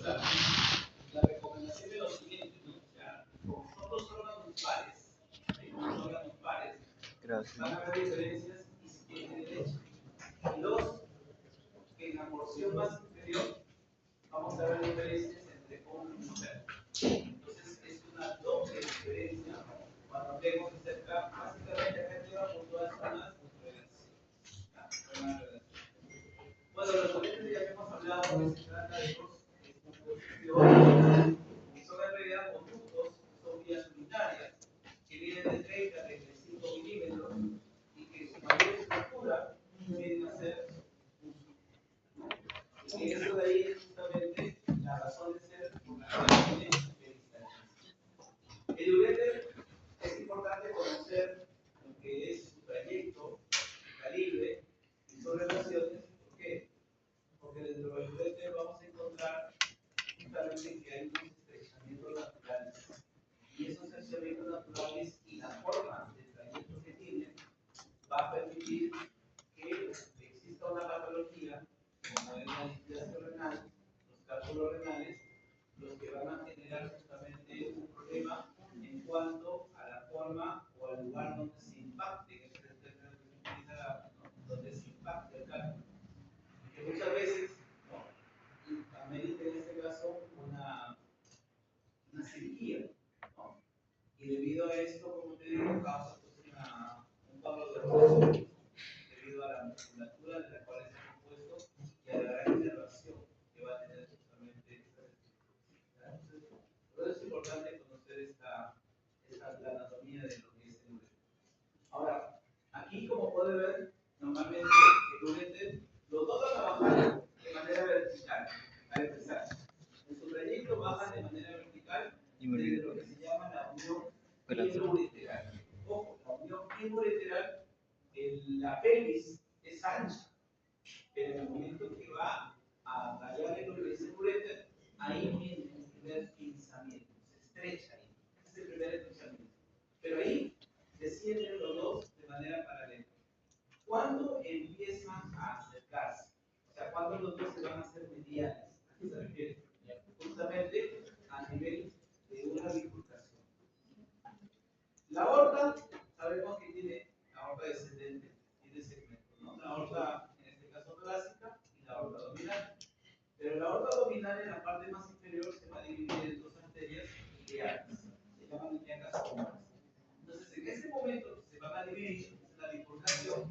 la recomendación es lo siguiente, ¿no? O sea, como son dos órganos pares, van a haber diferencias izquierda y derecha. Y dos, que en la porción más inferior vamos a ver diferencias entre hombre y mujer. Entonces es una doble diferencia cuando tenemos que cerca, básicamente acá arriba por todas las relaciones. Bueno, los lentes ya hemos hablado que se trata de dos dispositivos que son en realidad conductos, son vías unitarias, que vienen de 30 a 35 milímetros y que su mayor estructura viene a ser y eso de ahí es justamente la razón de ser por la que tiene de distancia. El ureter es importante conocer lo que es su trayecto, su calibre y sus relaciones. ¿Por qué? Porque dentro del ureter vamos a encontrar justamente que hay unos estrechamientos naturales. Y esos estrechamientos naturales y la forma de trayecto que tienen va a permitir que exista una patología como es la displasia renal, los cálculos renales, los que van a generar justamente un problema en cuanto a la forma o al lugar donde se impacte, donde se impacte el cálculo. Que muchas veces, ¿no? Amerita en este caso una cirugía, ¿no? Y debido a esto, como te digo, causa pues, un cuadro de erosión debido a la musculatura de la cual está compuesto y a la gran inervación que va a tener justamente esta estructura. Entonces, por eso es importante conocer la anatomía de lo que es el ureter. Ahora, aquí como puede ver, normalmente el ureter, los dos van a bajar de manera vertical, a empezar. En su trayecto bajan de manera vertical desde lo que se llama la unión pielo-ureteral. Ojo, la unión pielo-ureteral, la pelvis es ancha, pero en el momento que va a tallar el ureter, ahí viene el primer pinzamiento, se estrecha ahí, ese es el primer pinzamiento. Pero ahí descienden los dos de manera paralela. ¿Cuándo empiezan a acercarse? O sea, ¿cuándo los dos se van a hacer mediales? ¿A qué se refiere? Justamente a nivel de una bifurcación. La aorta, sabemos que tiene la aorta descendente, tiene segmentos, ¿no? La aorta, en este caso torácica, y la aorta abdominal. Pero la aorta abdominal en la parte más inferior se va a dividir en dos arterias ilíacas, se llaman ilíacas comunes. Entonces, en ese momento que se van a dividir, es la bifurcación,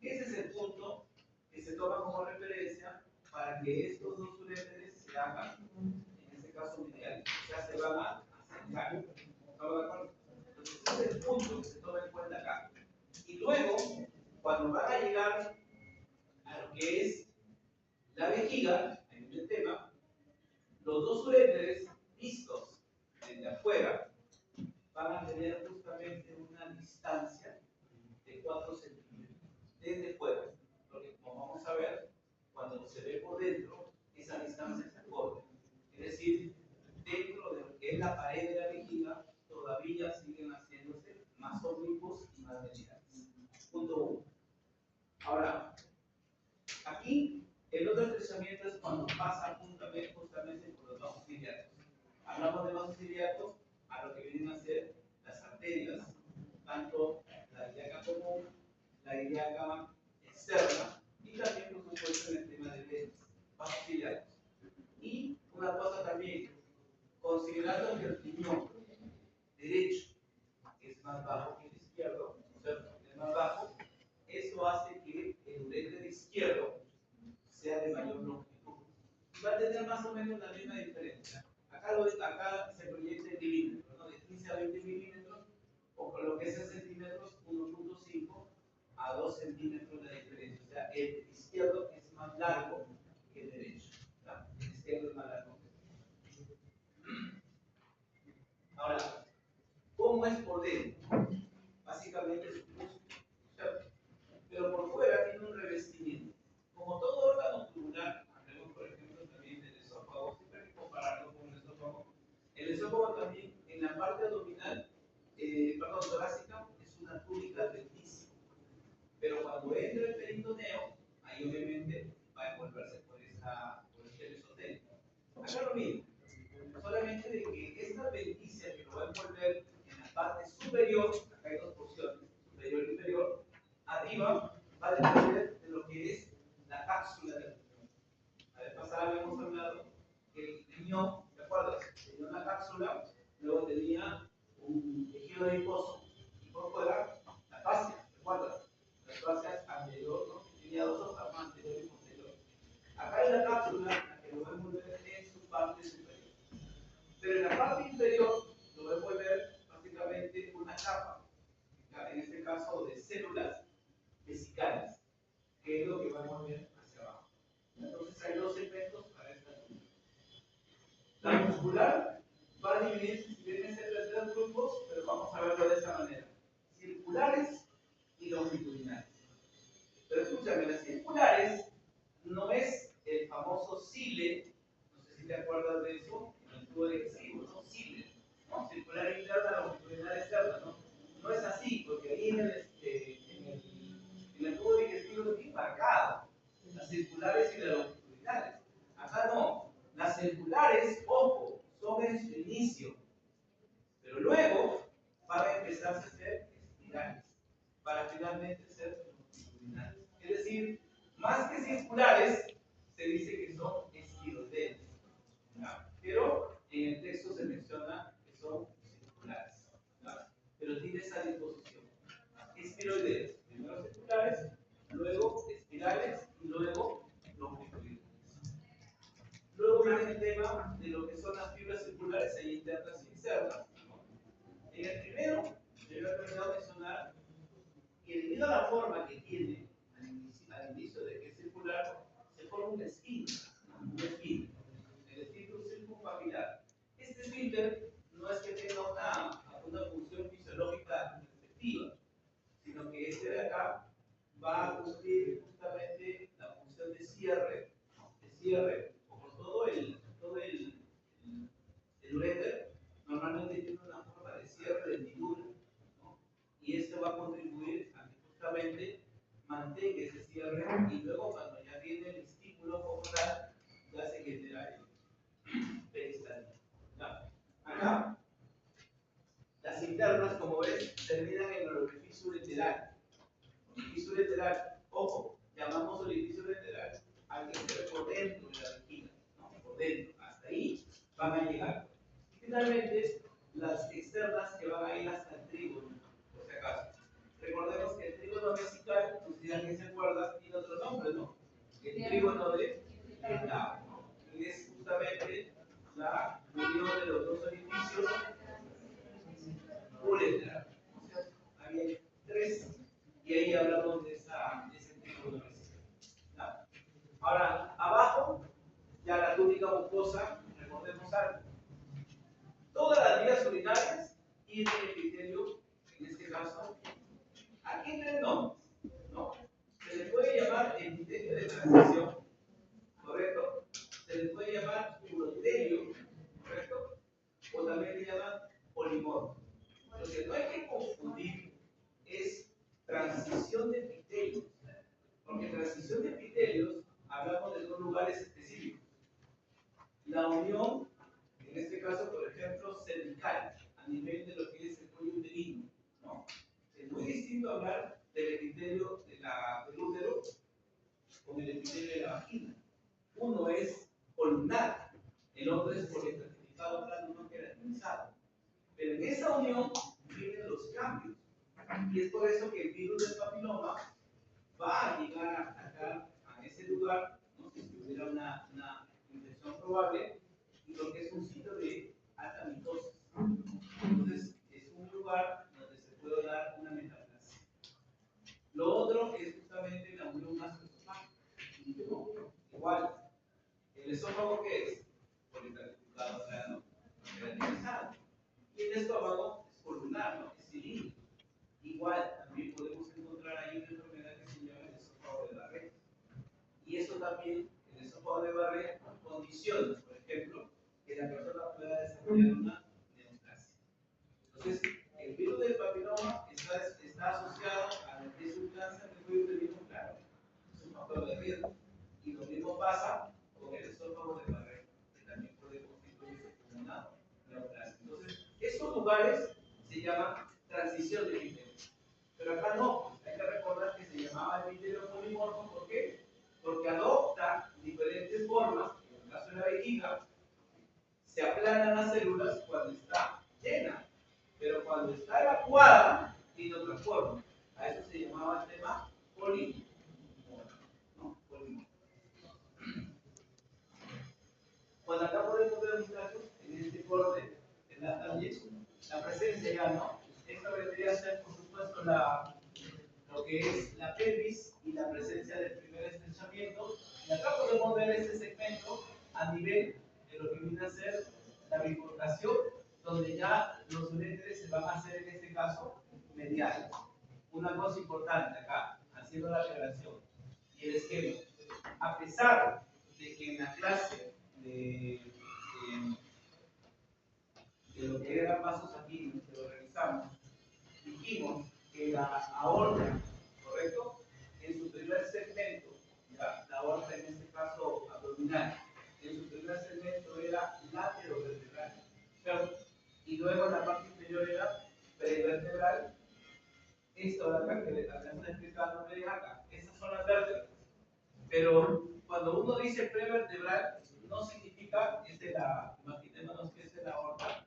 ese es el punto que se toma como referencia para que estos dos uréteres se hagan, en este caso mediales, o sea, se van a acercar. ¿Estamos de acuerdo? Entonces, ese es el punto que se toma en cuenta acá. Y luego, cuando van a llegar a lo que es la vejiga, en el tema, los dos uréteres vistos desde afuera van a tener justamente una distancia de 4 centímetros desde fuera, porque como vamos a ver, cuando se ve por dentro, esa distancia se acorta. Es decir, dentro de lo que es la pared de la vejiga, todavía siguen haciéndose más oblicuos y más mediales. Punto 1. Ahora, aquí el otro estrechamiento es cuando pasa justamente por los vasos ciliatos. Hablamos de vasos ciliatos a lo que vienen a ser las arterias, tanto la ilíaca común, la ilíaca externa y también, por supuesto, en el tema de venas, vasos ciliatos. Y una cosa también, considerando que el riñón derecho es más bajo que el izquierdo, ¿no es cierto? Es más bajo, eso hace que el uréter izquierdo sea de mayor longitud. Va a tener más o menos la misma diferencia. Acá se proyecta en milímetros, ¿no? De 15 a 20 milímetros, o con lo que es en centímetros, 1.5 a 2 centímetros de diferencia. O sea, el izquierdo es más largo que el derecho. ¿Verdad? El izquierdo es más largo que el derecho. Ahora, ¿cómo es por dentro? Básicamente es un músculo, ¿cierto? Pero por fuera tiene un revestimiento. Como todo órgano tubular, hablemos por ejemplo también del esófago, siempre hay que compararlo con el esófago. El esófago también, en la parte abdominal, torácica, es una túnica adventicia. Pero cuando entra el peritoneo, ahí obviamente va a envolverse Acá lo mismo, solamente de que esta pericia que lo va a envolver en la parte superior, acá hay dos porciones, superior y inferior, arriba va a depender de lo que es la cápsula del riñón. La vez pasada habíamos hablado que el riñón, ¿te acuerdas? Tenía una cápsula, luego tenía un tejido adiposo y por fuera la fascia, ¿te acuerdas? Las fascias anterior, ¿no? Tenía dos hojas, anterior y posterior. Acá hay la cápsula, la que lo va a envolver en su parte superior. Pero en la parte inferior lo va a envolver básicamente una capa, en este caso de células vesicales, que es lo que va a envolver hacia abajo. Entonces hay dos segmentos para esta zona. La muscular va a dividirse, si bien es en tres grupos, pero vamos a verlo de esta manera: circulares y longitudinales. Pero escúchame, las circulares no es el famoso cile, no sé si te acuerdas de eso, en el tubo digestivo, ¿no? Cile, ¿no? Circular interna, longitudinal externa, ¿no? No es así, porque ahí en el tubo digestivo es bien marcado, las circulares y las longitudinales. Acá no, las circulares, ojo, son en su inicio, pero luego van a empezar a ser espirales, para finalmente ser longitudinales. Es decir, más que circulares, se dice que son espiroideas. Pero en el texto se menciona que son circulares. ¿Ya? Pero tiene esa disposición. Espiroideas. Primero circulares, luego espirales y luego longitudinales. Luego viene el tema de lo que son las fibras circulares e internas y externas. En el primero, yo he terminado de mencionar que debido a la forma que tiene al inicio de que es circular, se forma un esfínter, el esfínter circunpapilar. Este esfínter no es que tenga una función fisiológica respectiva, sino que este de acá va a cumplir justamente la función de cierre, como todo el uréter, normalmente tiene una forma de cierre de hendidura, ¿no? Y esto va a contribuir a que justamente mantenga ese cierre y luego cuando ya viene el estímulo como tal, ya se genera el peristaltismo. Acá, las internas, como ves, terminan en el orificio ureteral. Orificio ureteral, ojo, llamamos orificio ureteral al que esté por dentro de la vejiga, ¿no? Por dentro, hasta ahí van a llegar. Y finalmente, las externas que van a ir hasta el trígono, por si acaso. Recordemos que el trígono vesical, no sé si alguien se acuerda, tiene otro nombre, ¿no? El trígono de Gestapo, ¿no? Y es justamente la unión de los dos orificios uretral. Ahí hay tres, y ahí hablamos de ese trígono vesical. Ahora, abajo, ya la túnica mucosa, recordemos algo. Todas las vías urinarias y el epitelio, en este caso, aquí tienen nombres, ¿no? Se le puede llamar epitelio de transición, ¿correcto? Se le puede llamar urotelio, ¿correcto? O también le llaman polimorfo. Lo que no hay que confundir es transición de epitelios, porque transición de epitelios hablamos de dos lugares específicos. La unión, en este caso, por ejemplo, cervical, a nivel de lo que es el cuello uterino, ¿no? Es muy distinto hablar del epitelio del útero con el epitelio de la vagina. Uno es columnar, el otro es poliestratificado plano, no queratinizado. Pero en esa unión vienen los cambios. Y es por eso que el virus del papiloma va a llegar a atacar a ese lugar, ¿no? Si tuviera una infección probable, y porque es un sitio de alta mitosis. Entonces, es un lugar donde se puede dar una metaplasia. Lo otro es justamente la unión gastroesofágica. Igual, el esófago, ¿qué es? Poliestratificado plano, queratinizado. Y el estómago es columnar, ¿no? Es cilíndrico. Igual, también podemos encontrar ahí una enfermedad que se llama el esófago de Barrett. Y eso también, el esófago de Barrett, condiciona, por ejemplo, que la persona pueda desarrollar una neoplasia. Entonces, el virus del papiloma está asociado a lo que es un cáncer de cuello uterino, claro, es un factor de riesgo. Y lo mismo pasa con el esófago de Barrett, que también puede lugares se llama transición de epitelio. Pero acá no, hay que recordar que se llamaba epitelio polimorfo. ¿Por qué? Porque adopta diferentes formas. En el caso de la vejiga, se aplanan las células cuando está llena, pero cuando está evacuada tiene otra forma. A eso se llamaba el tema polimorfo. ¿No? Polimorfo. Pues acá podemos ver, muchachos, en este corte, en la también, la presencia ya, ¿no? Esto vendría a ser, por supuesto, lo que es la pelvis y la presencia del primer estrechamiento. Y acá podemos ver este segmento a nivel de lo que viene a ser la bifurcación, donde ya los uréteres se van a hacer, en este caso, mediales. Una cosa importante acá, haciendo la aclaración y el esquema. A pesar de que en la clase de lo que eran vasos sanguíneos, que lo revisamos, dijimos que la aorta, ¿correcto? En su primer segmento, ¿ya? La aorta en este caso abdominal, en su primer segmento era laterovertebral, y luego en la parte inferior era perivertebral. Esto de acá que le están explicando, miren acá, estas son las vértebras. Pero cuando uno dice prevertebral, no significa que es de imaginémonos que es de la aorta.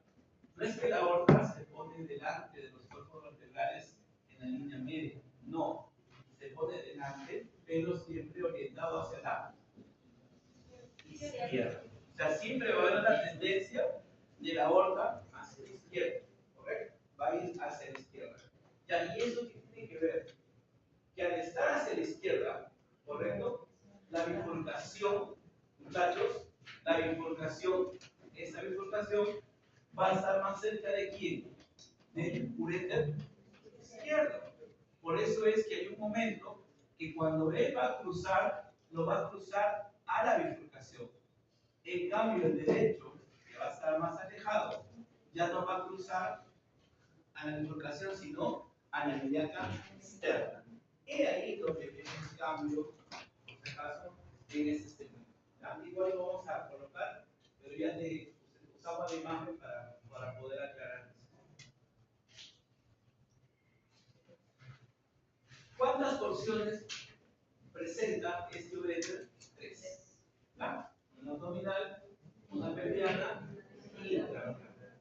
No es que la aorta se pone delante de los cuerpos vertebrales en la línea media, no, se pone delante, pero siempre orientado hacia la izquierda. O sea, siempre va a haber una tendencia de la aorta hacia la izquierda, ¿correcto? Va a ir hacia la izquierda. Ya, ¿y eso qué tiene que ver? Que al estar hacia la izquierda, ¿correcto? La bifurcación, muchachos, esa bifurcación va a estar más cerca de quién? Del uréter izquierdo. Por eso es que hay un momento que cuando él va a cruzar, lo va a cruzar a la bifurcación. En cambio, el derecho, que va a estar más alejado, ya no va a cruzar a la bifurcación, sino a la inmediata externa. Y ahí donde viene el cambio, en este caso, en ese segmento. Igual lo vamos a colocar, pero ya usamos la imagen para poder aclarar eso. ¿Cuántas porciones presenta este uréter? 3. Una abdominal, una pelviana y la intraabdominal.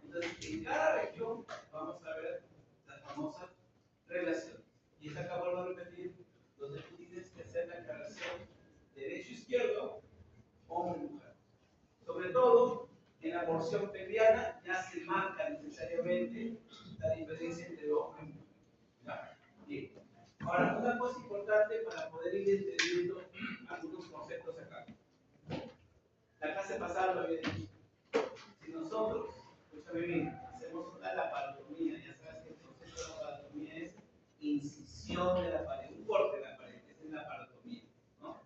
Entonces, en cada región vamos a ver las famosas relaciones. Y esta acá vuelvo a repetir, donde tú tienes que hacer la aclaración derecho-izquierdo, hombre-mujer. Sobre todo, en la porción pelviana ya se marca necesariamente la diferencia entre hombre y mujer. ¿Ya? Bien. Ahora, una cosa importante para poder ir entendiendo algunos conceptos acá. La clase pasada lo había dicho. Si nosotros, escúchame bien, hacemos una laparotomía, ya sabes que el concepto de laparotomía es incisión de la pared, un corte de la pared, esa es la laparotomía, ¿no?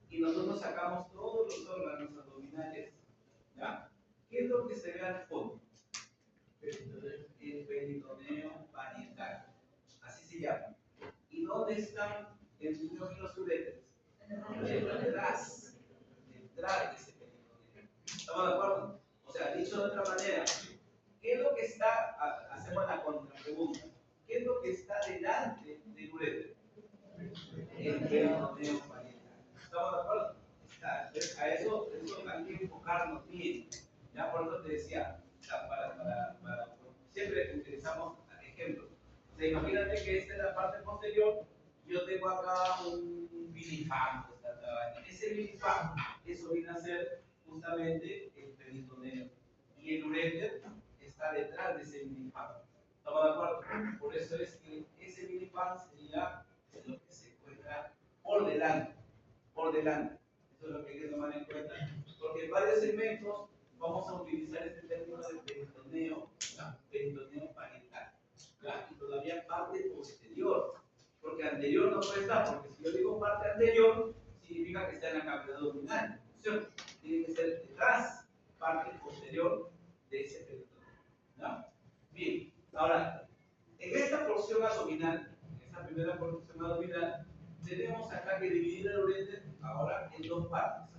Y nosotros sacamos todos los órganos abdominales, ¿ya? ¿Qué es lo que se ve al fondo? El peritoneo parietal, así se llama. ¿Y dónde están los uréteres? Detrás de ese peritoneo. ¿Estamos de acuerdo? O sea, dicho de otra manera, ¿qué es lo que está, hacemos la contrapregunta, ¿qué es lo que está delante del uréter? El peritoneo parietal. ¿Estamos de acuerdo? A eso hay que enfocarnos bien. Ya por eso te decía, siempre utilizamos ejemplos. O sea, imagínate que esta es la parte posterior, yo tengo acá un vinifam. Ese vinifam, eso viene a ser justamente el peritoneo. Y el uréter está detrás de ese vinifam. ¿Estamos de acuerdo? Por eso es que ese vinifam sería lo que se encuentra por delante. Por delante. Eso es lo que hay que tomar en cuenta. Porque en varios segmentos vamos a utilizar este término de peritoneo, peritoneo parietal. Y todavía parte posterior. Porque anterior no puede estar, porque si yo digo parte anterior, significa que está en la cavidad abdominal. ¿Cierto? Tiene que ser detrás, parte posterior de ese peritoneo. ¿No? Bien, ahora, en esta porción abdominal, en esta primera porción abdominal, tenemos acá que dividir el uréter ahora en dos partes,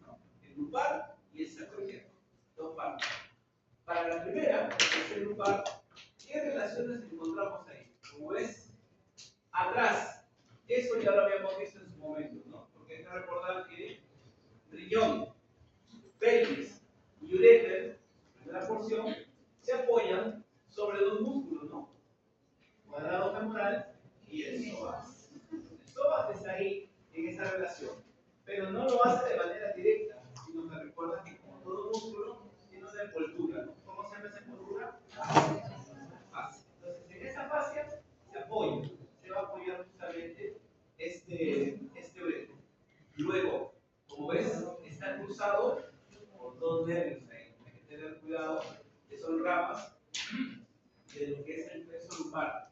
¿no? El lumbar y el sacroiliaco. Dos partes. Para la primera, que riñón, pelvis y uréter, primera porción, se apoyan sobre dos músculos, ¿no? Cuadrado femoral y el psoas. El psoas está ahí en esa relación, pero no lo hace de manera directa, sino que recuerda que como todo músculo tiene una envoltura, ¿no? ¿Cómo se llama esa envoltura? Fascia. Entonces, en esa fascia se apoya, se va a apoyar justamente este uréter. Luego, como ves, está cruzado por dos nervios ahí. Hay que tener cuidado, que son ramas de lo que es el plexo lumbar.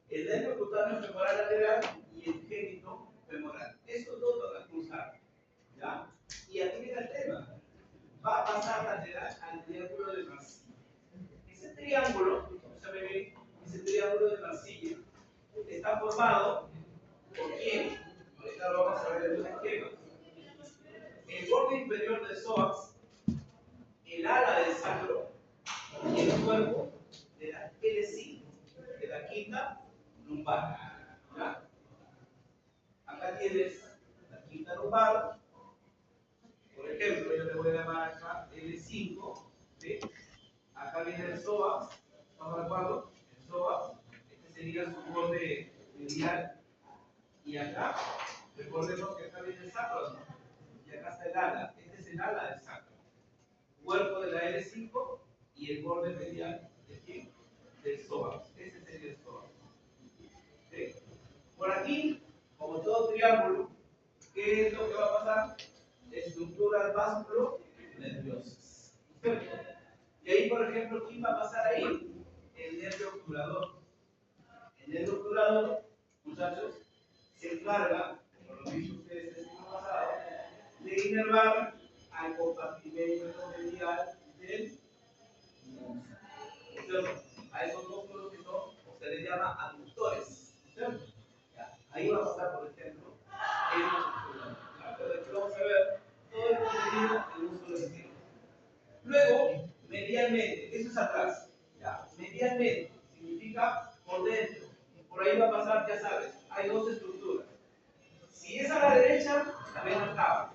El nervio cutáneo femoral lateral y el génito femoral. Estos dos van a cruzar. ¿Ya? Y aquí viene el tema. Va a pasar lateral al triángulo de Marcilla. Ese triángulo, escúchame bien, ese triángulo de Marcilla está formado por quién. Ahorita lo vamos a ver en un esquema. El borde inferior del psoas, el ala del sacro y el cuerpo de la L5, de la quinta lumbar. ¿Ya? Acá tienes la quinta lumbar. Por ejemplo, yo le voy a llamar acá L5. ¿Sí? Acá viene el psoas. ¿Estamos de acuerdo? El psoas. Este sería su borde medial. Y acá, recordemos que acá viene el sacro, ¿no? Y acá está el ala. Este es el ala del sacro. Cuerpo de la L5 y el borde medial del psoas. Ese sería el psoas. ¿Sí? Por aquí, como todo triángulo, ¿qué es lo que va a pasar? Estructuras vasculo-nerviosas. Y ahí, por ejemplo, ¿quién va a pasar ahí? El nervio obturador. El nervio obturador, muchachos, se encarga, por lo visto ustedes el siglo pasado, de inervar al compartimento medial del músculo. A esos músculos que son, o se les llama aductores. ¿Cierto? Ahí va a pasar, por ejemplo, el muscular. Pero aquí vamos a ver todo el contenido del músculo externo. Luego, medialmente, eso es atrás. ¿Ya? Medialmente significa por dentro. Por ahí va a pasar, ya sabes, hay dos estructuras. Si es a la derecha, la vena cava.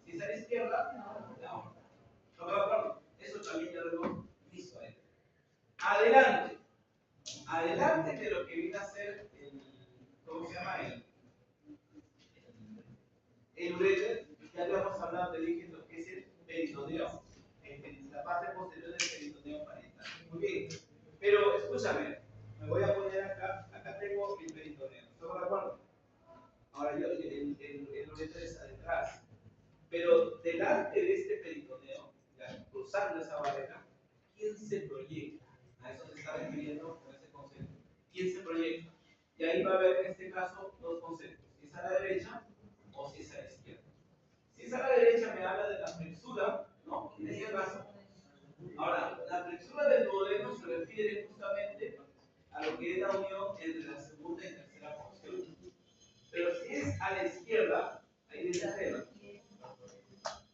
Si es a la izquierda, la otra. ¿No me acuerdo? Eso también ya lo hemos visto ahí. Adelante. Adelante de lo que viene a ser el, ¿cómo se llama? El uréter. Ya habíamos hablado, te dije lo que es el peritoneo. La parte posterior del peritoneo parietal. Muy bien. Pero escúchame, me voy a poner acá. Acá tengo el peritoneo. ¿Estamos de acuerdo? Ahora yo, el uréter está detrás. Pero delante de este peritoneo, ya, cruzando esa barrera, ¿quién se proyecta? A eso se está refiriendo con ese concepto. ¿Quién se proyecta? Y ahí va a haber en este caso dos conceptos. Si es a la derecha o si es a la izquierda. Si es a la derecha me habla de la flexura, ¿no? En este caso. Ahora, la flexura del duodeno se refiere justamente a lo que es la unión entre la segunda y tercera porción. Pero si es a la izquierda, ahí viene el tema.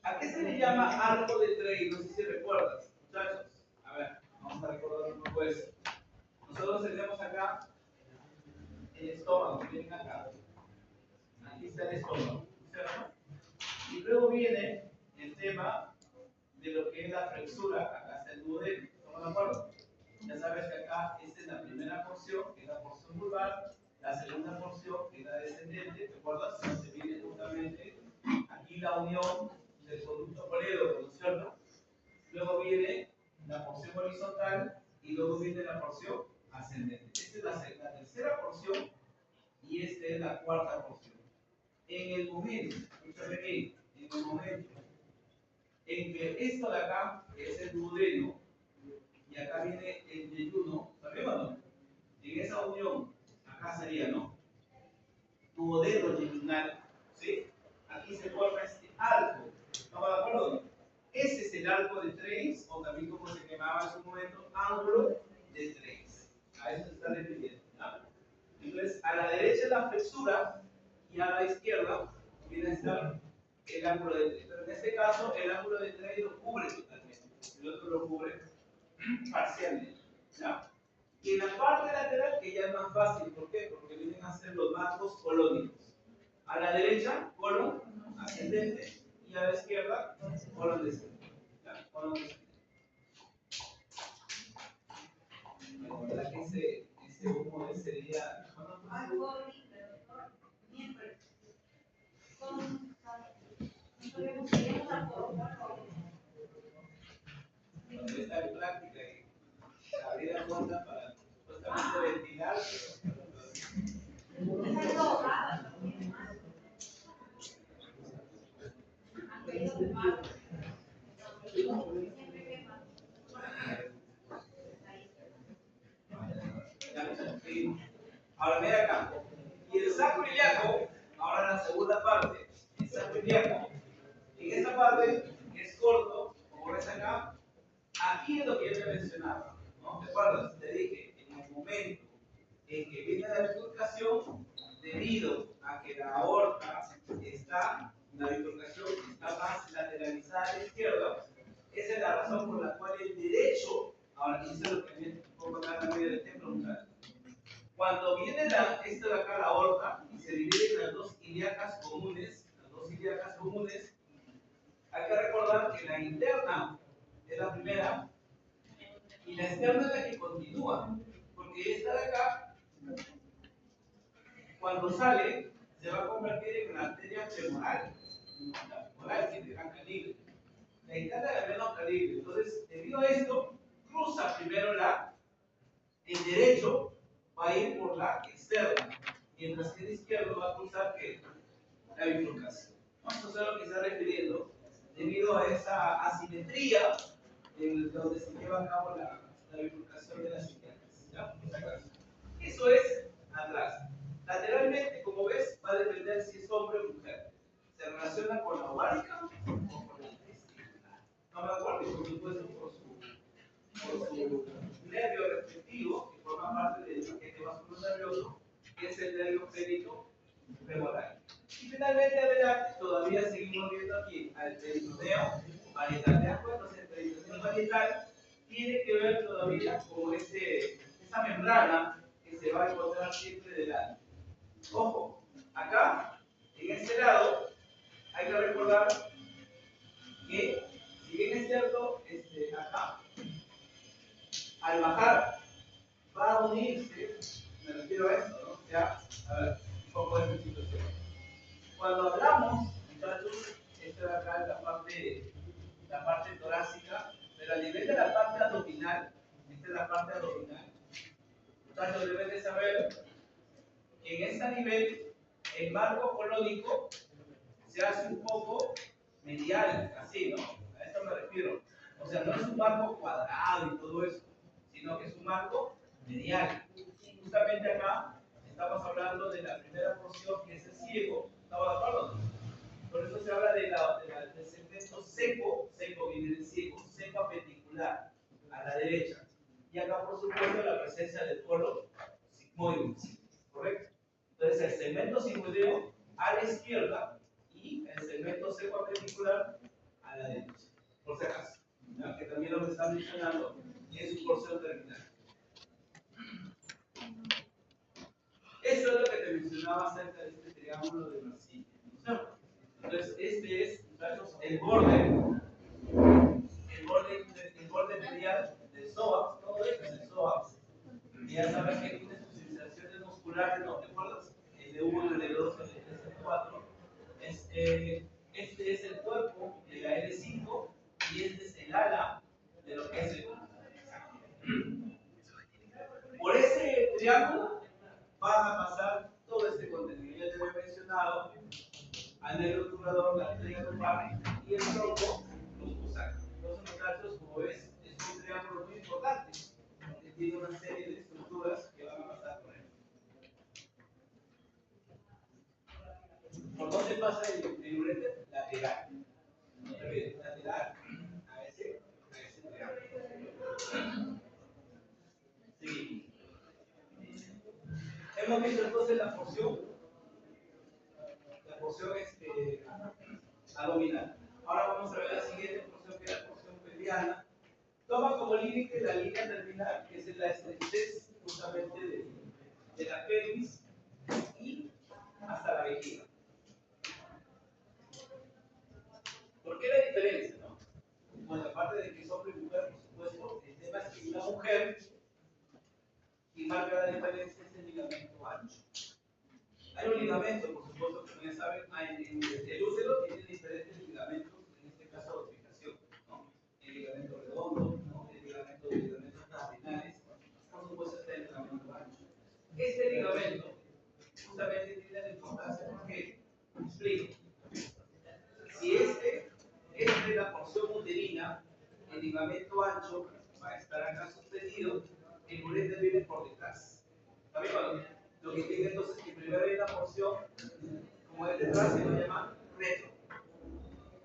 ¿A qué se le llama arco de Trey? No sé si recuerdas, muchachos. A ver, vamos a recordar un poco eso. Nosotros tenemos acá el estómago, miren acá. Aquí está el estómago, ¿cierto? Y luego viene el tema de lo que es la flexura. Acá está el duodeno, ¿estamos de acuerdo? Ya sabes que acá esta es la primera porción, que es la porción vulvar. La segunda porción, que es la descendente, ¿te acuerdas? Se viene justamente aquí la unión del conducto colédoco, ¿no es cierto? Luego viene la porción horizontal y luego viene la porción ascendente. Esta es la tercera porción y esta es la cuarta porción. En el momento, escúchame bien, en el momento en que esto de acá es el duodeno y acá viene el yeyuno, ¿sabemos o no? En esa unión, acá sería, ¿no? Duodeno yeyunal, ¿sí? Aquí se forma este arco. ¿Estamos de acuerdo? Ese es el arco de Trace, o también como se llamaba en su momento, ángulo de Trace. A eso se está refiriendo. ¿No? Entonces, a la derecha la flexura y a la izquierda viene a estar el ángulo de Trace. Pero en este caso, el ángulo de Trace lo cubre totalmente. El otro lo cubre parcialmente. ¿No? Y en la parte lateral, que ya es más fácil, ¿por qué? Porque vienen a ser los marcos colónicos. A la derecha, colon ascendente, y a la izquierda, colon descendente. Colon descendente. La verdad que ese humo ese día. Cuando está en práctica y abrir la puerta para supuestamente ventilar. Ahora mira acá. Y el sacro ilíaco, ahora en la segunda parte, el sacro ilíaco, en esta parte que es corto, como ves acá, aquí es lo que yo te mencionaba, ¿no? ¿Te acuerdas? Te dije, en el momento en que viene la bifurcación, debido a que la aorta está, la bifurcación está más lateralizada a la izquierda, esa es la razón por la cual el derecho, ahora eso es lo que viene un poco acá en la medio del ejemplo, muchachos. Cuando viene esto de acá, la aorta, y se divide en las dos ilíacas comunes, hay que recordar que la interna es la primera y la externa es la que continúa, porque esta de acá, cuando sale, se va a convertir en una arteria femoral, la femoral que es de gran calibre, la interna es de menos calibre. Entonces, debido a esto, cruza primero el derecho, va a ir por la externa, mientras que el izquierdo va a cruzar la bifurcación. Esto es a lo que se está refiriendo debido a esa asimetría donde se lleva a cabo la bifurcación de las internas. ¿Ya? Eso es atrás. Lateralmente, como ves, va a depender si es hombre o mujer. Se relaciona con la ovárica o con la intestinal. No me acuerdo, por supuesto, por su nervio respectivo, que forma parte del paquete vascular nervioso, que es el nervio clínico femoral. Y finalmente, adelante, todavía seguimos viendo aquí al peritoneo varietal. ¿De acuerdo? Entonces, el peritoneo varietal tiene que ver todavía con esa membrana que se va a encontrar siempre delante. Ojo, acá, en este lado, hay que recordar que, si bien es cierto, acá, al bajar, va a unirse, me refiero a esto, ¿no? O sea, a ver, un poco de situación. Cuando hablamos, muchachos, esto de acá es la parte torácica, pero a nivel de la parte abdominal, esta es la parte abdominal, muchachos deben de saber que en este nivel, el marco colónico se hace un poco medial, así, ¿no? A esto me refiero. O sea, no es un marco cuadrado y todo eso, sino que es un marco medial. Justamente acá estamos hablando de la primera porción que es el ciego, ¿estamos de acuerdo? Por eso se habla del segmento seco viene del ciego, seco apendicular, a la derecha. Y acá, por supuesto, la presencia del polo sigmoide, ¿correcto? Entonces, el segmento sigmoideo a la izquierda y el segmento seco apendicular a la derecha, por si acaso, ¿ya? Que también lo que está mencionando en su porción terminal. Eso es lo que te mencionaba acerca de este triángulo de Marsillia, ¿no? Entonces, este es, muchachos, el borde medial del psoas, todo esto es el psoas. Y ya sabes que tiene sus inserciones musculares, ¿no? ¿Te acuerdas? El de 1, el de 2, el de 3, el de 4. Este es el cuerpo de la L5 y este es el ala de lo que es el cuerpo. Por ese triángulo van a pasar todo este contenido. Ya te lo he mencionado: anhelo obturador, la arteria lumbar y el tronco, los cosacos. Entonces, muchachos, como ves, es un triángulo muy importante, que tiene una serie de estructuras que van a pasar por él. ¿Por dónde pasa el ureter? Lateral. No te olvides, lateral a ese triángulo. Sí. Hemos visto entonces la porción abdominal. Ahora vamos a ver la siguiente porción, que es la porción pelviana. Toma como límite la línea terminal, que es la estrechez justamente de la pelvis y hasta la vejiga. diferencia, ¿no? Bueno, aparte de que es hombre y mujer, por supuesto, el tema es que una mujer, y marca la diferencia, es el ligamento ancho. Hay un ligamento, por supuesto, que ustedes saben, el útero tiene diferentes ligamentos, en este caso de fijación, ¿no? El ligamento redondo, ¿no? El ligamentos cardinales, por supuesto está el ligamento ancho. Este ligamento justamente tiene la importancia porque, explico, si este es de la porción uterina, el ligamento ancho va a estar acá sostenido, el ureter viene por detrás. ¿Está bien? Lo que tiene entonces que primero hay una porción, como es detrás, se lo llama retro.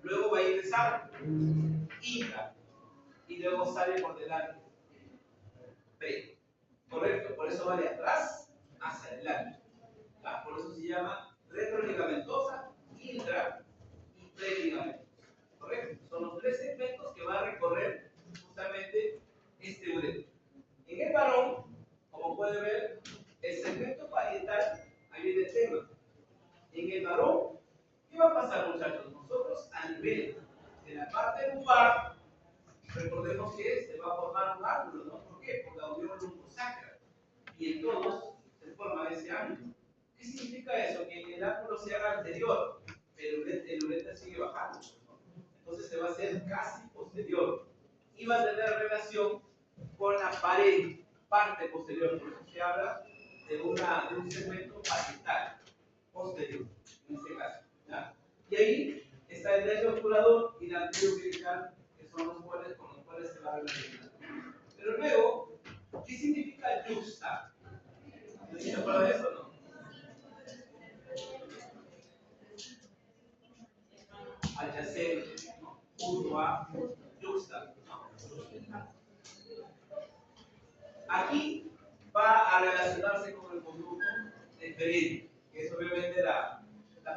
Luego va a ingresar intra y luego sale por delante. Pre. Correcto, por eso va de atrás hacia adelante. ¿Ah? Por eso se llama retroligamentosa, intra y preligamentosa. Correcto, son los tres segmentos que va a recorrer justamente este uretro. En el varón, como puede ver, el segmento parietal, ahí viene el tema. En el varón, ¿qué va a pasar, muchachos? Nosotros a nivel de la parte lumbar, recordemos que se va a formar un ángulo, ¿no? ¿Por qué? Por la unión lumbosacra. Y en todos se forma ese ángulo. ¿Qué significa eso? Que el ángulo se haga anterior, pero el ureter sigue bajando, ¿no? Entonces se va a hacer casi posterior. Y va a tener relación con la pared, parte posterior. Por eso se habla de un segmento parietal posterior, en este caso. ¿Ya? Y ahí está el nervio obturador y la arteria umbilical, que son los cuales, con los cuales se va a relacionar. Pero luego, ¿qué significa yuxta? ¿Se acuerdan de eso o no? Adyacente, ¿no? Junto a yuxta, ¿no? Aquí va a relacionarse con el conducto deferente, que es obviamente la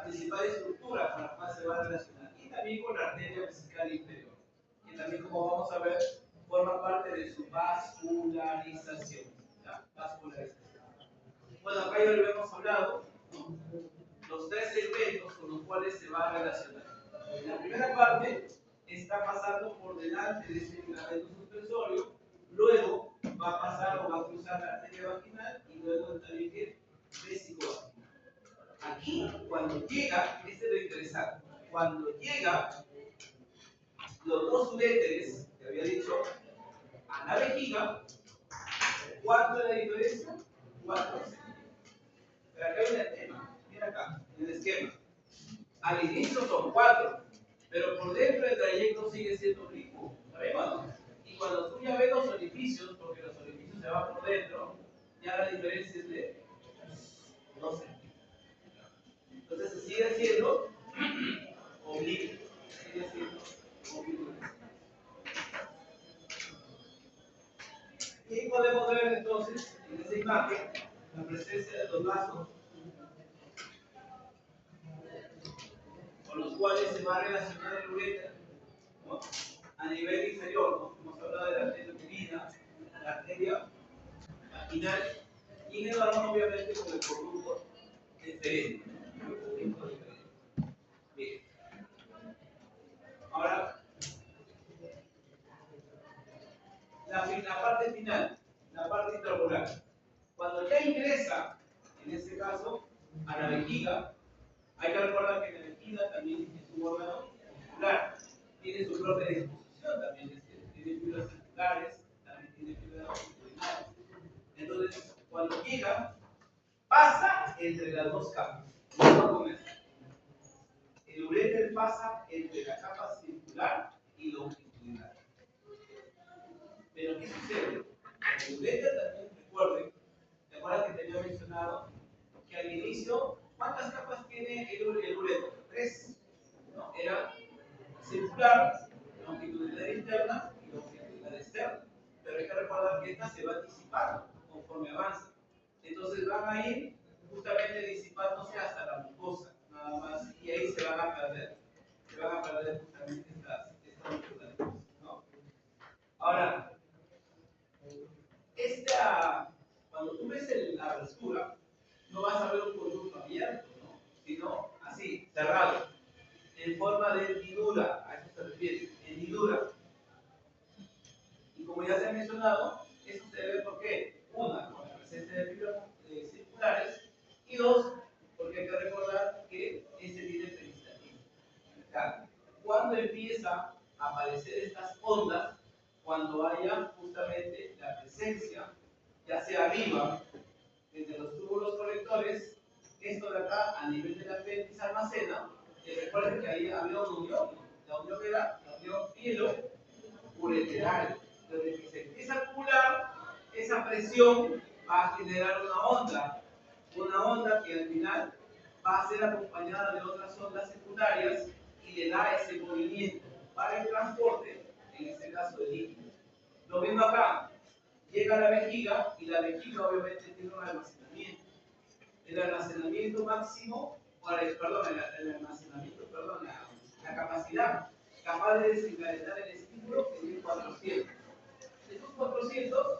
principal estructura con la cual se va a relacionar, y también con la arteria vesical inferior, que también, como vamos a ver, forma parte de su vascularización. ¿Ya? Vascularización. Bueno, acá ya lo hemos hablado, ¿no? Los tres segmentos con los cuales se va a relacionar. La primera parte está pasando por delante de este ligamento suspensorio, luego va a pasar o va a cruzar la arteria vaginal y luego el tabique vesicovaginal. Aquí, cuando llega, este es lo interesante, cuando llega los dos uréteres, que había dicho, a la vejiga, ¿cuánto es la diferencia? 4 centímetros. Pero acá viene el tema, mira acá, en el esquema. Al inicio son 4, pero por dentro el trayecto sigue siendo rico. ¿Sabemos? Y cuando tú ya ves los orificios, porque los orificios se van por dentro, ya la diferencia es de 12. Entonces se sigue siendo oblicuo. Sigue siendo oblicuo. Y podemos ver entonces en esa imagen la presencia de los vasos con los cuales se va a relacionar el ureter, ¿no? A nivel inferior, ¿no? Hemos hablado de la arteria uterina, la arteria vaginal, y en el varón obviamente con el conducto deferente. Bien. Ahora, la parte final, la parte intraocular. Cuando ya ingresa, en este caso, a la vejiga, hay que recordar que la vejiga también es un órgano muscular, tiene su propia disposición también, tiene fibras circulares, también tiene fibras longitudinales. Entonces, cuando llega, pasa entre las dos capas. No con eso. El uréter pasa entre la capa circular y longitudinal. Pero ¿qué sucede? El uréter también, recuerden, ¿te acuerdas que te había mencionado que al inicio, ¿cuántas capas tiene el uréter? 3. ¿No? Era circular, longitudinal interna y longitudinal externa. Pero hay que recordar que esta se va disipando conforme avanza. Entonces van a ir justamente disipándose hasta la mucosa, nada más, y ahí se van a perder. Se van a perder justamente estas longitudinales, ¿no? Ahora, cuando tú ves la abertura, no vas a ver un conducto abierto, ¿no? Sino así, cerrado, en forma de hendidura, a eso se refiere. empieza a aparecer estas ondas cuando haya justamente la presencia, ya sea arriba, desde los túbulos colectores, esto de acá a nivel de la pelvis se almacena, y recuerden que ahí había una unión, la unión era la unión hielo-ureteral, donde que se empieza a acumular, esa presión va a generar una onda que al final va a ser acompañada de otras ondas secundarias y le da ese movimiento para el transporte, en este caso de líquidos. Lo mismo acá, llega a la vejiga y la vejiga obviamente tiene un almacenamiento. El almacenamiento máximo, la capacidad capaz de desencadenar el estímulo es 1400. Estos 400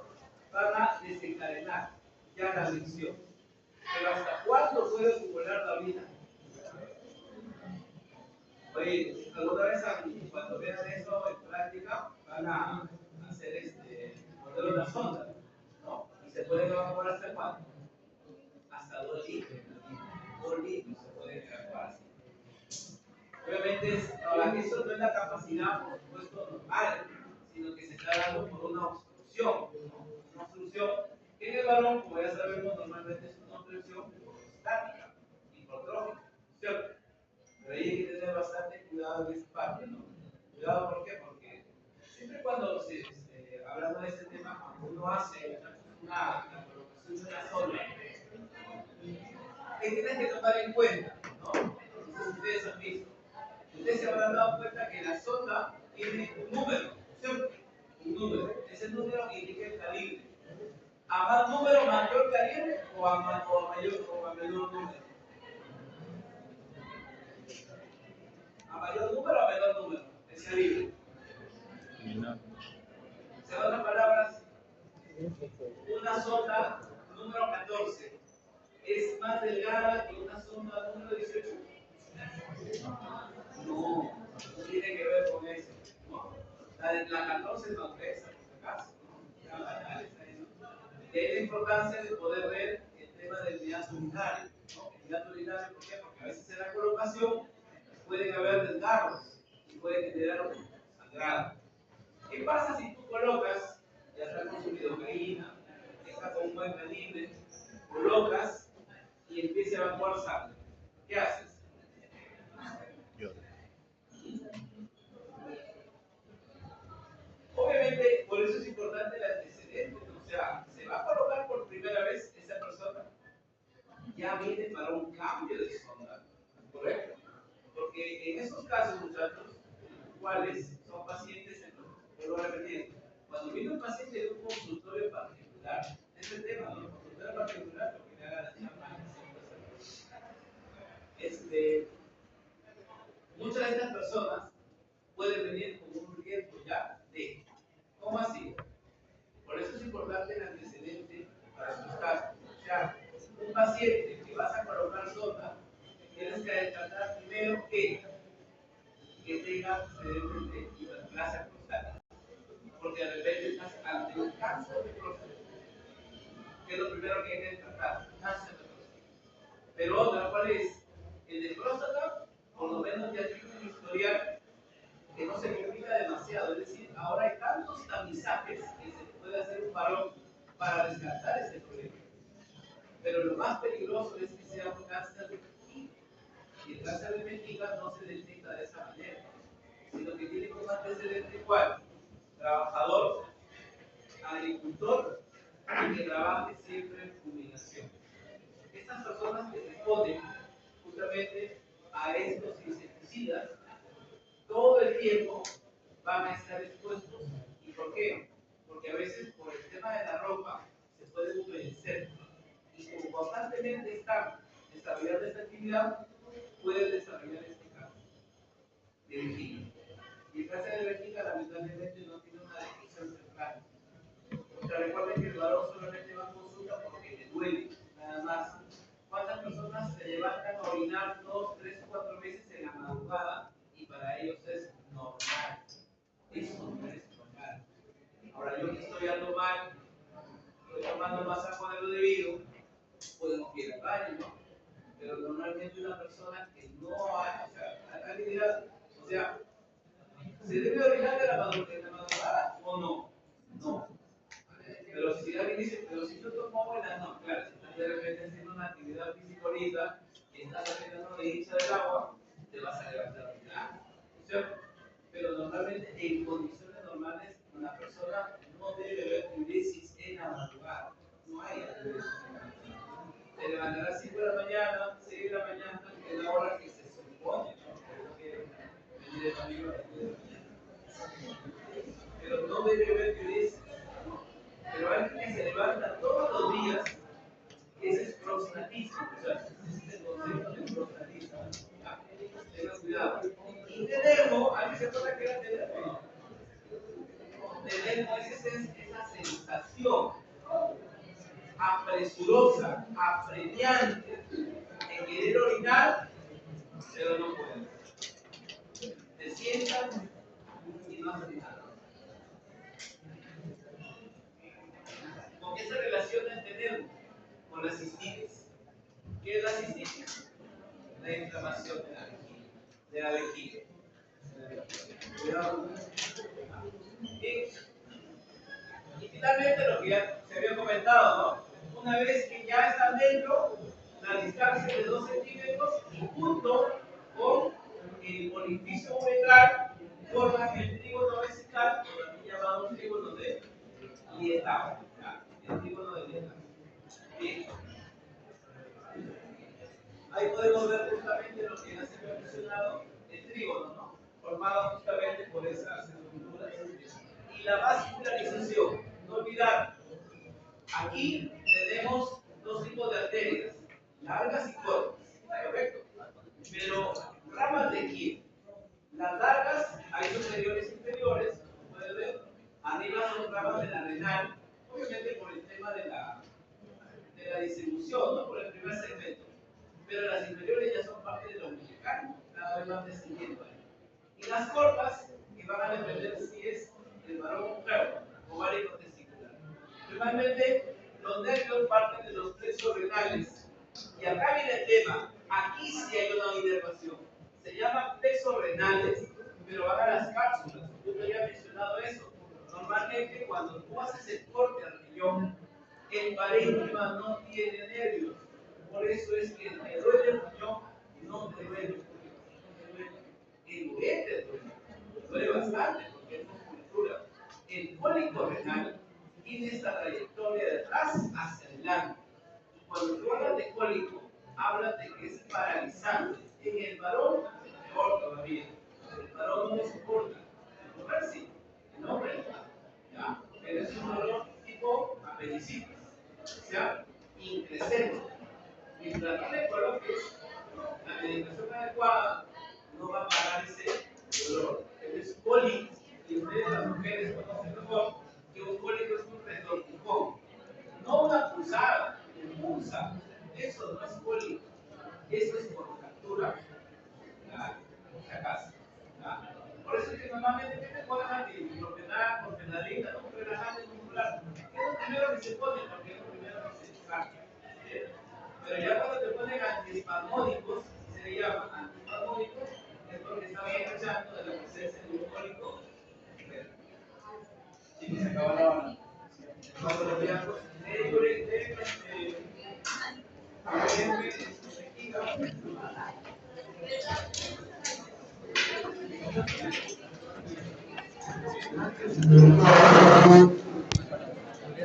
van a desencadenar ya la adicción. Pero ¿hasta cuándo puede acumular la vida? Oye, alguna vez cuando vean eso en práctica, van a hacer poner una sonda, ¿no? Y se puede evacuar hasta cuándo? Hasta 2 litros. 2 litros se puede evacuar así. Obviamente, ahora, eso no es la capacidad, por supuesto, normal, sino que se está dando por una obstrucción, ¿no? Una obstrucción que en el varón, como ya sabemos, normalmente es una obstrucción estática, hipertrófica, ¿cierto? Pero ahí hay que tener bastante cuidado en esa parte, ¿no? Cuidado, ¿por qué? Porque siempre cuando hablando de este tema, cuando uno hace la colocación de una sonda, ¿qué tienes que tomar en cuenta? ¿No? Entonces ustedes han visto. Ustedes se habrán dado cuenta que la sonda tiene un número, ¿cierto? Un número. Ese número indica el calibre. ¿A más número, mayor calibre o a menor número? ¿A mayor número o a menor número? El calibre. Menor. En otras palabras, una sonda número 14 es más delgada que una sonda número 18. No, no tiene que ver con eso, ¿no? La 14 es más gruesa, por si acaso, ¿no? Y hay la importancia de poder ver el tema del meato urinario, ¿no? El meato urinario, ¿por qué? Porque a veces en la colocación pueden haber desgarros y puede generar un sangrado. ¿Qué pasa si tú colocas, ya está con su lidocaína, está con un buen calibre, colocas y empieza a evacuar sangre? ¿Qué haces? Obviamente, por eso es importante el antecedente, ¿no? O sea, se va a colocar por primera vez esa persona, ya viene para un cambio de sonda, ¿correcto? Porque en esos casos, muchachos, cuáles son pacientes, vuelvo a repetir, cuando viene un paciente de un consultorio particular, este tema, ¿no? Consultorio particular, porque me haga la llama, muchas de estas personas pueden venir con un riesgo ya de, ¿cómo así? Por eso es importante el antecedente para estos casos. O sea, un paciente que vas a colocar sonda, tienes que descartar primero que tenga antecedentes de hiperplasia prostática. Porque de repente estás ante un cáncer de próstata, que es lo primero que hay que descartar, cáncer de próstata. Pero otra, ¿cuál es? El de próstata, por lo menos ya tiene un historial que no se complica demasiado. Es decir, ahora hay tantos tamizajes que se puede hacer un varón para descartar ese problema. Pero lo más peligroso es que sea un cáncer de vejiga. Y el cáncer de vejiga no se detecta de esa manera, sino que tiene como antecedente igual, trabajador, agricultor y que trabaje siempre en fumigación. Estas personas que responden justamente a estos insecticidas todo el tiempo van a estar expuestos. ¿Y por qué? Porque a veces por el tema de la ropa se puede humedecer y como constantemente están desarrollando esta actividad, pueden desarrollar este cáncer de vejiga. Y el cáncer de vejiga lamentablemente no tiene una definición central. O sea, recuerden que el varón solamente va a consulta porque le duele, nada más. ¿Cuántas personas se levantan a orinar 2, 3, 4 veces en la madrugada y para ellos es normal? Eso no es normal. Ahora, yo que estoy dando mal, estoy tomando más agua de lo debido, podemos ir al baño, ¿no? Pero normalmente una persona que no ha, o sea, la calidad, o sea, en condiciones normales, una persona no debe ver diuresis en la madrugada. No hay diuresis en la madrugada. Se levantará a las 5 de la mañana, 6 de la mañana, que es la hora que se supone, ¿no? Que venir el amigo a las 10 de la mañana. Pero no debe ver diuresis. Pero alguien que se levanta todos los días, ese es prostnatismo. O sea, ese es el concepto de prostnatismo. Tengan cuidado. Y tenemos, ¿alguien se acuerda que era tenermo? Tenermo es esa sensación apresurosa, apremiante, de querer orinar, pero no puedes. Te sientas y no haces nada. ¿Con qué se relaciona el tenermo? Con la cistitis. ¿Qué es la cistitis? La inflamación de la vejiga. Cuidado. Y finalmente lo que ya se había comentado, ¿no? Una vez que ya están dentro, la distancia de 2 centímetros y junto con el orificio uretral forman el trígono vesical, también llamado trígono de Lietao. El trígono de Lietao. Bien. Ahí podemos ver justamente lo que ya se había mencionado, el trígono, ¿no? Formado justamente por esas estructuras. Y la vascularización, no olvidar, aquí tenemos dos tipos de arterias, largas y cortas, ¿correcto? Pero, ramas de quién? Las largas, hay superiores e inferiores, como pueden ver, arriba son ramas de la renal, obviamente por el tema de la distribución, ¿no? Por el primer segmento. Pero las inferiores ya son parte de lo umbilical, cada vez más descendiendo ahí. Y las cortas, que van a depender si es el varón o mujer, ovario o testicular. Normalmente, los nervios parten de los plexos renales. Y acá viene el tema, aquí sí hay una inervación. Se llaman plexos renales, pero van a las cápsulas. Yo te había mencionado eso. Normalmente, cuando tú haces el corte al riñón, el parénquima no tiene nervios. Por eso es que te duele el riñón, no te duele. El ureter duele bastante porque es musculatura. El cólico renal tiene esta trayectoria de atrás hacia adelante. Y cuando tú hablas de cólico, hablas de que es paralizante. En el varón, peor todavía. El varón no soporta. El mujer sí. El hombre no. ¿Ya? Pero es un dolor tipo apendicitis. ¿Ya? Increscente. Mientras no le coloques la medicación adecuada, no va a parar ese dolor. Es cólico. Y ustedes, las mujeres, conocen mejor que un cólico es un retortijón. No una pulsada, impulsa. Eso no es cólico. Eso es por fractura. Por si acaso. Por eso es que normalmente te ponen antidiplopenal, porfenadrina, no relajante muscular. Es lo primero que se pone porque es lo primero que se saca. Pero ya cuando te ponen antiespasmódicos, se le llama antiespasmódicos, es porque están sospechando de la presencia de un cólico. Sí, se acabó la hora. Cuando lo veamos, Thank you.